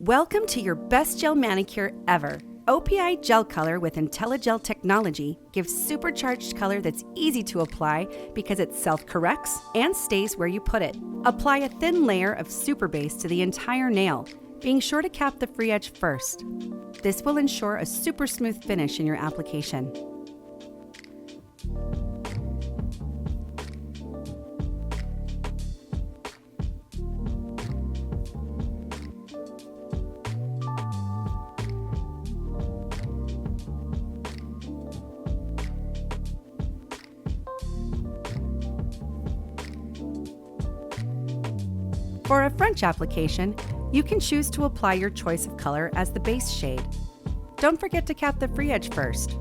Welcome to your best gel manicure ever. OPI GelColor with IntelliGel technology gives supercharged color that's easy to apply because it self-corrects and stays where you put it. Apply a thin layer of super base to the entire nail, being sure to cap the free edge first. This will ensure a super smooth finish in your application. For a French application, you can choose to apply your choice of color as the base shade. Don't forget to cap the free edge first.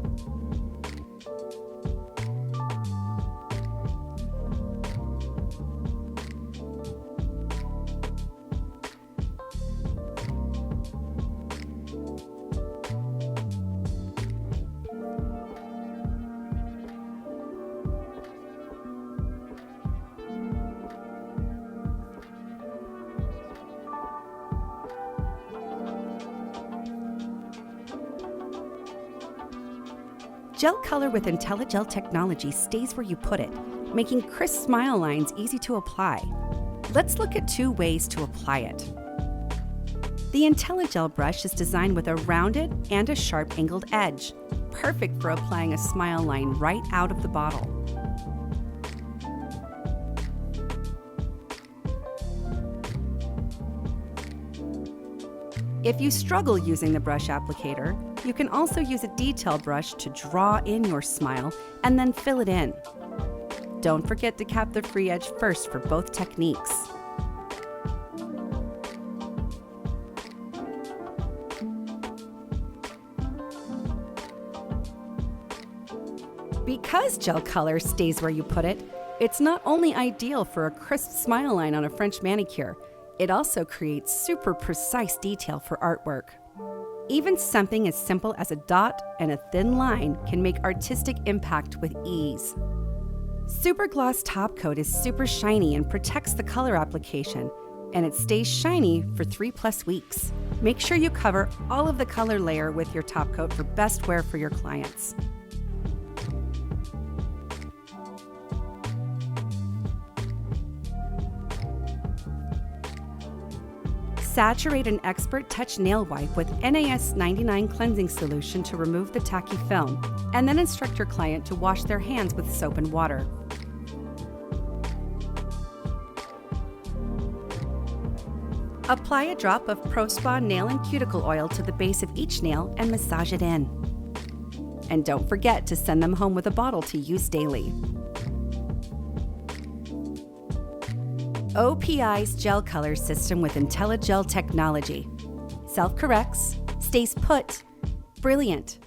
GelColor with IntelliGel technology stays where you put it, making crisp smile lines easy to apply. Let's look at two ways to apply it. The IntelliGel brush is designed with a rounded and a sharp angled edge, perfect for applying a smile line right out of the bottle. If you struggle using the brush applicator, you can also use a detail brush to draw in your smile and then fill it in. Don't forget to cap the free edge first for both techniques. Because GelColor stays where you put it, it's not only ideal for a crisp smile line on a French manicure, it also creates super precise detail for artwork. Even something as simple as a dot and a thin line can make artistic impact with ease. Super Gloss Top Coat is super shiny and protects the color application, and it stays shiny for 3+ weeks. Make sure you cover all of the color layer with your top coat for best wear for your clients. Saturate an Expert Touch nail wipe with NAS 99 cleansing solution to remove the tacky film, and then instruct your client to wash their hands with soap and water. Apply a drop of Pro Spa nail and cuticle oil to the base of each nail and massage it in. And don't forget to send them home with a bottle to use daily. OPI's GelColor system with IntelliGel technology. Self-corrects, stays put, brilliant.